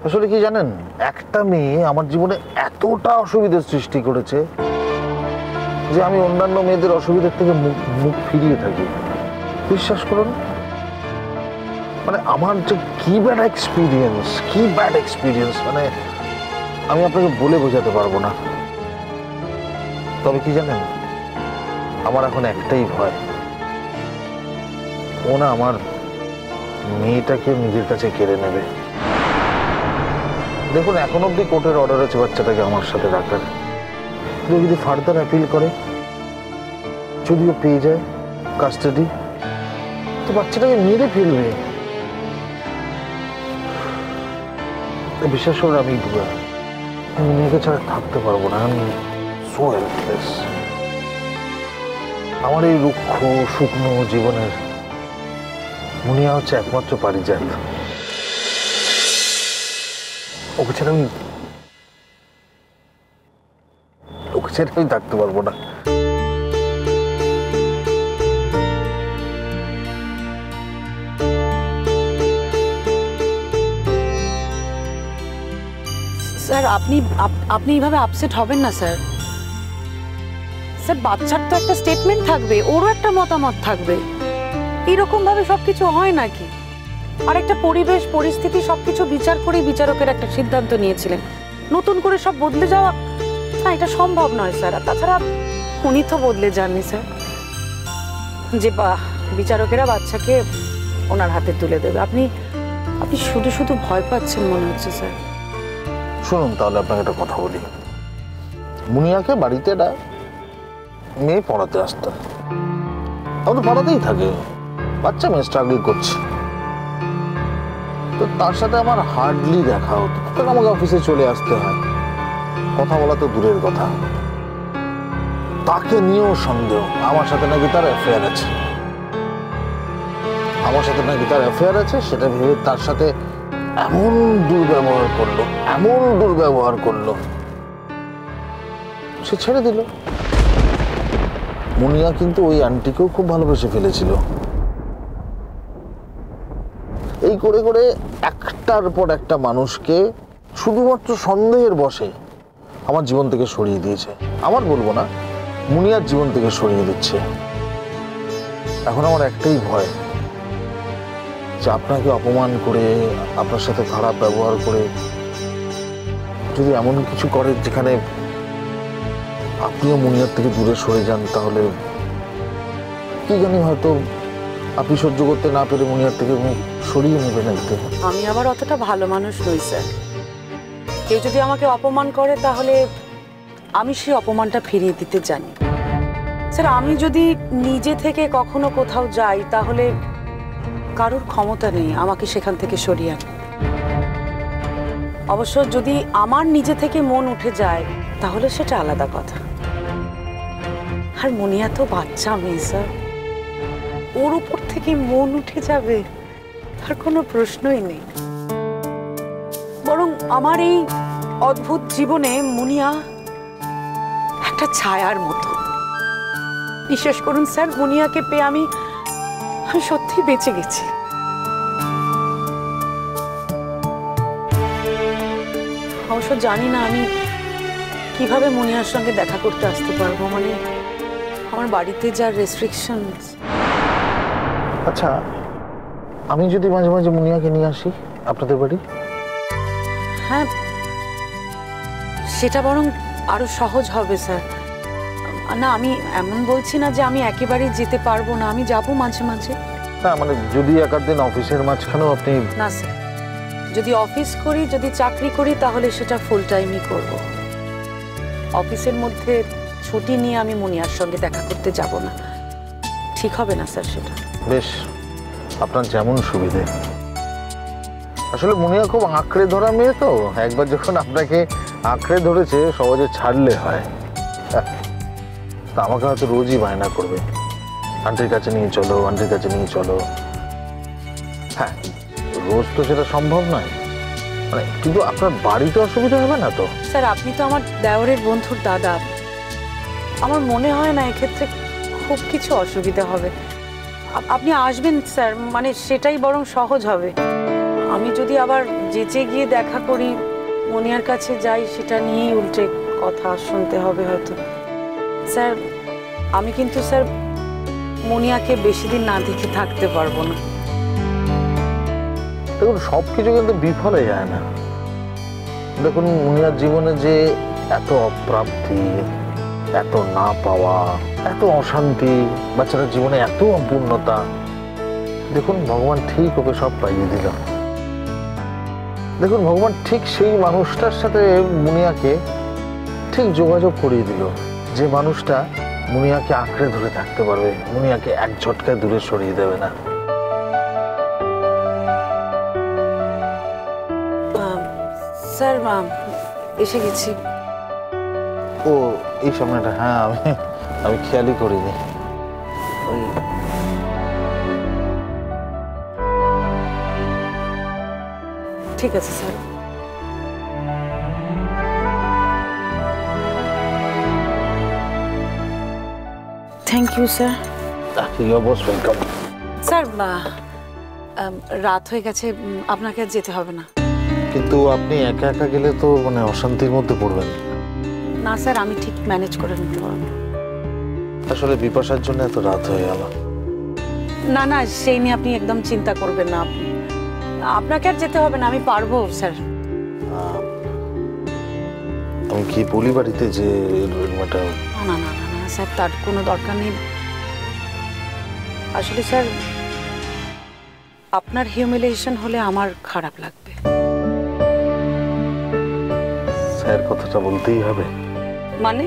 আসলে কি জানেন, একটা মেয়ে আমার জীবনে এতটা অসুবিধার সৃষ্টি করেছে যে আমি অন্যান্য মেয়েদের অসুবিধার থেকে মুখ ফিরিয়ে থাকি। বিশ্বাস করুন, মানে আমার যে কি ব্যাড এক্সপিরিয়েন্স, মানে আমি আপনাকে বলে বোঝাতে পারবো না। তবে কি জানেন, আমার এখন একটাই ভয়, ও না আমার মেয়েটাকে নিজের কাছে কেড়ে নেবে। দেখুন, এখন অব্দি কোর্টের অর্ডার আছে বাচ্চাটাকে আমার সাথে রাখার। যদি ফার্দার অ্যাপিল করে, যদিও পেয়ে যায় কাস্টাডি, তো বাচ্চাটাকে মেরে ফেলবে। বিশ্বাস করে আমি মেয়েকে ছাড়া থাকতে পারবো না। আমি সো হেল্পলেস। আমার এই রুক্ষ শুকনো জীবনের মুনিয়া হচ্ছে একমাত্র পারিজাত। ওকে ছাড়া আমি থাকতে পারবো না। স্যার আপনি এইভাবে আপসেট হবেন না স্যার। স্যার, বাচ্চার তো একটা স্টেটমেন্ট থাকবে, ওরও একটা মতামত থাকবে। এইরকম ভাবে সবকিছু হয় নাকি? আর একটা পরিবেশ পরিস্থিতি সবকিছু বিচার করে বিচারকের একটা সিদ্ধান্ত নিয়েছিলেন। নতুন করে সব বদলে যাওয়া না, এটা সম্ভব নয় স্যার। আর তাছাড়া উনি তো বদলে যাননি স্যার, যে বিচারকেরা বাচ্চাকে ওনার হাতে তুলে দেবে। আপনি শুধু শুধু ভয় পাচ্ছেন মনে হচ্ছে স্যার। শুনুন, তাহলে আপনাকে একটা কথা বলি। মুনিয়াকে বাড়িতে মেয়ে পড়াতে আসতাম, আমাদের পড়াতেই থাকে, বাচ্চা মেয়ে স্ট্রাগল করছে, তো তার সাথে আমার হার্ডলি দেখা হতো। কারণ আমাকে অফিসে চলে আসতে হয়, কথা বলা তো দূরের কথা। তাকে নিয়েও সন্দেহ, আমার সাথে নাকি তার অ্যাফেয়ার আছে, সেটা ভেবে তার সাথে এমন দুর্ব্যবহার করলো, সে ছেড়ে দিল। মুনিয়া কিন্তু ওই আন্টিকেও খুব ভালোবেসে ফেলেছিল। এই করে করে একটার পর একটা মানুষকে শুধুমাত্র সন্দেহের বশে আমার জীবন থেকে সরিয়ে দিয়েছে। আমার বলবো না, মুনিয়ার জীবন থেকে সরিয়ে দিচ্ছে। এখন আমার একটাই ভয়, যে আপনাকে অপমান করে, আপনার সাথে খারাপ ব্যবহার করে যদি এমন কিছু করে যেখানে আপনিও মুনিয়ার থেকে দূরে সরে যান, তাহলে কি জানি হয়তো আপনি সহ্য করতে না পেরে মুনিয়ার থেকে মুখ সরিয়ে নেবেন একদিন। আমি আবার অতটা ভালো মানুষ নই স্যার। কেউ যদি আমাকে অপমান করে তাহলে আমি সেই অপমানটা ফিরিয়ে দিতে জানি। স্যার, আমি যদি নিজে থেকে কখনো কোথাও যাই তাহলে কারোর ক্ষমতা নেই আমাকে সেখান থেকে সরিয়ে আনতে। অবশ্য যদি আমার নিজে থেকে মন উঠে যায় তাহলে সেটা আলাদা কথা। আর মুনিয়া তো বাচ্চা মেয়ে স্যার, ওর উপর থেকে মন উঠে যাবে তার কোনো প্রশ্নই নেই। বরং আমার এই অদ্ভুত জীবনে মুনিয়া একটা ছায়ার মতো। বিশ্বাস করুন স্যার, মুনিয়াকে পেয়ে আমি সত্যি বেঁচে গেছি। অবশ্য জানি না আমি কিভাবে মুনিয়ার সঙ্গে দেখা করতে আসতে পারবো, মানে আমার বাড়িতে যা রেস্ট্রিকশন। আচ্ছা, আমি যদি মাঝে মাঝে মুনিয়াকে নিয়ে আসি আপনাদের বাড়ি? হ্যাঁ, সেটা বরং আরো সহজ হবে স্যার। না, আমি এমন বলছি না যে আমি একেবারেই যেতে পারবো না, আমি যাব মাঝে মাঝে। না, মানে যদি এক দিন অফিসের মাঝখানেও আপনি। না স্যার, যদি অফিস করি, যদি চাকরি করি তাহলে সেটা ফুল টাইমই করব। অফিসের মধ্যে ছুটি নিয়ে আমি মুনিয়ার সঙ্গে দেখা করতে যাব না, ঠিক হবে না স্যার সেটা। বেশ, আপনার যেমন সুবিধে। আসলে মুনিয়া খুব আঁকড়ে ধরা মেয়ে তো, একবার যখন আপনাকে আঁকড়ে ধরেছে সহজে ছাড়লে হয়। তা আমাকে হয়তো রোজই বায়না করবে, আন্টির কাছে নিয়ে চলো, আন্টির কাছে নিয়ে চলো। হ্যাঁ, রোজ তো সেটা সম্ভব নয়, মানে কিন্তু আপনার বাড়িতে অসুবিধা হবে না তো? স্যার, আপনি তো আমার দেওরের বন্ধুর দাদা, আমার মনে হয় না এক্ষেত্রে খুব কিছু অসুবিধা হবে। আপনি আসবেন স্যার, মানে সেটাই বরং সহজ হবে। আমি যদি আবার যেচে গিয়ে দেখা করি, মনিয়ার কাছে যাই, সেটা নিয়েই উল্টে কথা শুনতে হবে হয়তো। স্যার আমি কিন্তু স্যার মনিয়াকে বেশি দিন না দেখে থাকতে পারবো না। দেখুন, সব কিছু কিন্তু বিফলে যায় না। দেখুন, মুনিয়ার জীবনে যে এত অপ্রাপ্তি, এত না পাওয়া, এত অশান্তি, বাচ্চাটার জীবনে এত অপূর্ণতা, দেখুন ভগবান ঠিক ওকে সব পাইয়ে দিল। দেখুন, ভগবান ঠিক সেই মানুষটার সাথে মুনিয়াকে ঠিক যোগাযোগ করিয়ে দিল, যে মানুষটা মুনিয়াকে আঁকড়ে ধরে থাকতে পারবে, মুনিয়াকে এক ঝটকায় দূরে সরিয়ে দেবে না। স্যার এসে গেছি। ও এই সামনেটা, হ্যাঁ আমি খেয়ালই করিনি। ওই ঠিক আছে sir. Thank you sir. You most welcome. Sir রাত হয়ে গেছে, আপনাকে আর যেতে হবে না। কিন্তু আপনি একা একা গেলে তো মানে অশান্তির মধ্যে পড়বেন। না স্যার, আমি ঠিক ম্যানেজ করে নিতে পারবো। আসলে বিপাশার জন্য এত রাত হয়ে গেল। না না, সেই নিয়ে আপনি একদম চিন্তা করবেন না। আপনাকে আর যেতে হবে না, আমি পারবো স্যার। আমি কি বলি বাড়িতে যে রুমটা? না না না না স্যার, তার কোনো দরকার নেই। আসলে স্যার, আপনার হিউমিলিয়েশন হলে আমার খারাপ লাগবে। স্যার কথাটা বলতেই হবে? মানে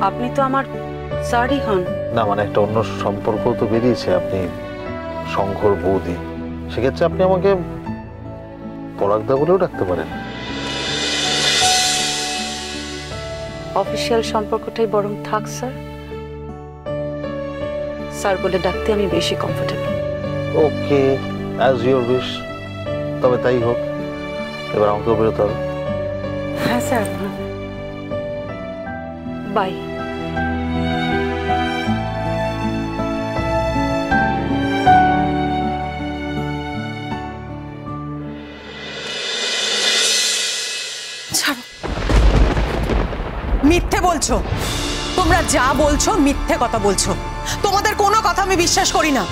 আপনি তো আমার স্যারই হন। না মানে একটা অন্য সম্পর্ক তো বেরিয়েছে, আপনি শঙ্কর বৌদি, সেক্ষেত্রে আপনি আমাকে পরাগদা বলেও ডাকতে পারেন। অফিসিয়াল সম্পর্কটাই বরং থাক স্যার। স্যার বলে ডাকতে আমি বেশি comfortable. Okay, as your wish. তবে তাই হোক, এবার আমাকেও বেরোতে হবে। হ্যাঁ স্যার, বাই। ছাড়ো, মিথ্যে বলছো তোমরা, যা বলছো মিথ্যে কথা বলছো। তোমাদের কোনো কথা আমি বিশ্বাস করি না,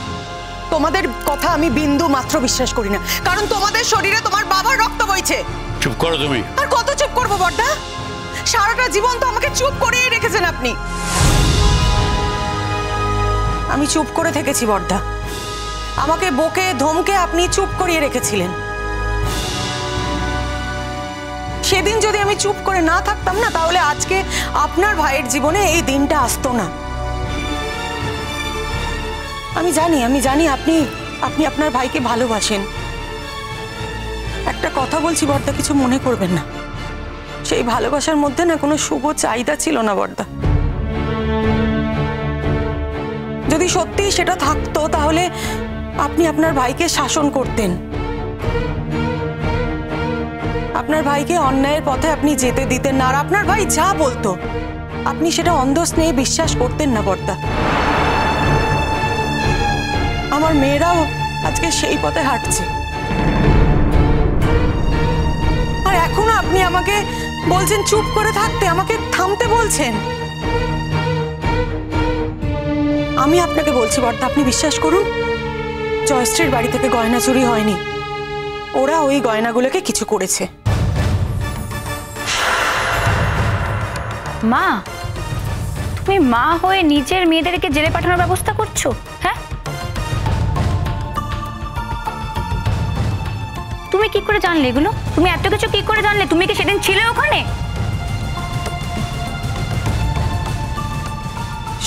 তোমাদের কথা আমি বিন্দু মাত্র বিশ্বাস করি না, কারণ তোমাদের শরীরে তোমার বাবার রক্ত বইছে। চুপ করো তুমি। আর কত চুপ করবো বড়দা? সারাটা জীবন তো আমাকে চুপ করিয়ে রেখেছেন আপনি। আমি চুপ করে থেকেছি বড়দা, আমাকে বকে ধমকে আপনি চুপ করিয়ে রেখেছিলেন। সেদিন যদি আমি চুপ করে না থাকতাম না, তাহলে আজকে আপনার ভাইয়ের জীবনে এই দিনটা আসতো না। আমি জানি আপনি আপনার ভাইকে ভালোবাসেন। একটা কথা বলছি বড়দা, কিছু মনে করবেন না। সেই ভালোবাসার মধ্যে না কোনো শুভ চাহিদা ছিল না বড়দা। যদি সত্যি সেটা থাকতো, তাহলে আপনি আপনার ভাইকে শাসন করতেন, আপনার ভাইকে অন্যায়ের পথে আপনি যেতে দিতেন না। আর আপনার ভাই যা বলতো আপনি সেটা অন্ধ স্নেহে বিশ্বাস করতেন না বড়দা। আমার মেয়েরাও আজকে সেই পথে হাঁটছে, আর এখনো আপনি আমাকে বলছেন চুপ করে থাকতে, আমাকে থামতে বলছেন। আমি আপনাকে বলছি বড়দা, আপনি বিশ্বাস করুন, জয়শ্রীর বাড়ি থেকে গয়না চুরি হয়নি, ওরা ওই গয়নাগুলোকে কিছু করেছে। মা, তুমি মা হয়ে নিজের মেয়েদেরকে জেলে পাঠানোর ব্যবস্থা করছো? হ্যাঁ, তুমি কি করে জানলে এগুলো? তুমি এত কিছু কি করে জানলে? তুমি কি সেদিন ছিলে ওখানে?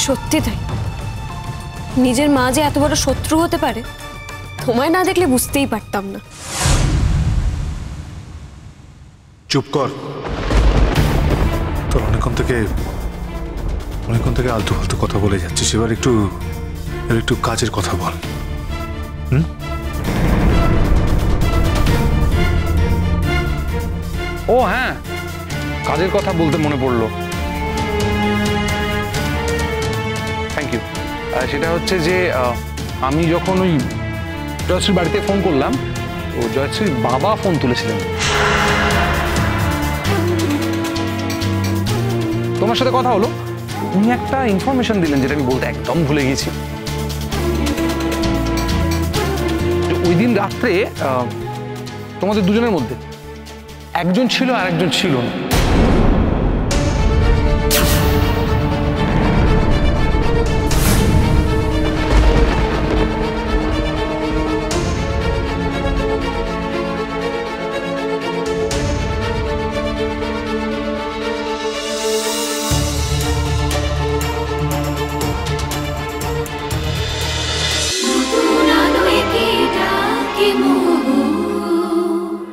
সত্যি তাই, নিজের মা যে এত বড় শত্রু হতে পারে তোমায় না দেখলে বুঝতেই পারতাম না। চুপ কর, তোর অনেকক্ষণ থেকে আলতু ফালতু কথা বলে যাচ্ছিস, এবার একটু কাজের কথা বল। ও হ্যাঁ, কাজের কথা বলতে মনে পড়লো। Thank you. সেটা হচ্ছে যে আমি যখন ওই জয়শ্রীর বাড়িতে ফোন করলাম, তো জয়শ্রীর বাবা ফোন তুলেছিলেন। তোমার সাথে কথা হলো, উনি একটা ইনফরমেশন দিলেন যেটা আমি বলতে একদম ভুলে গেছি। ওই দিন রাত্রে তোমাদের দুজনের মধ্যে একজন ছিল আর একজন ছিল না।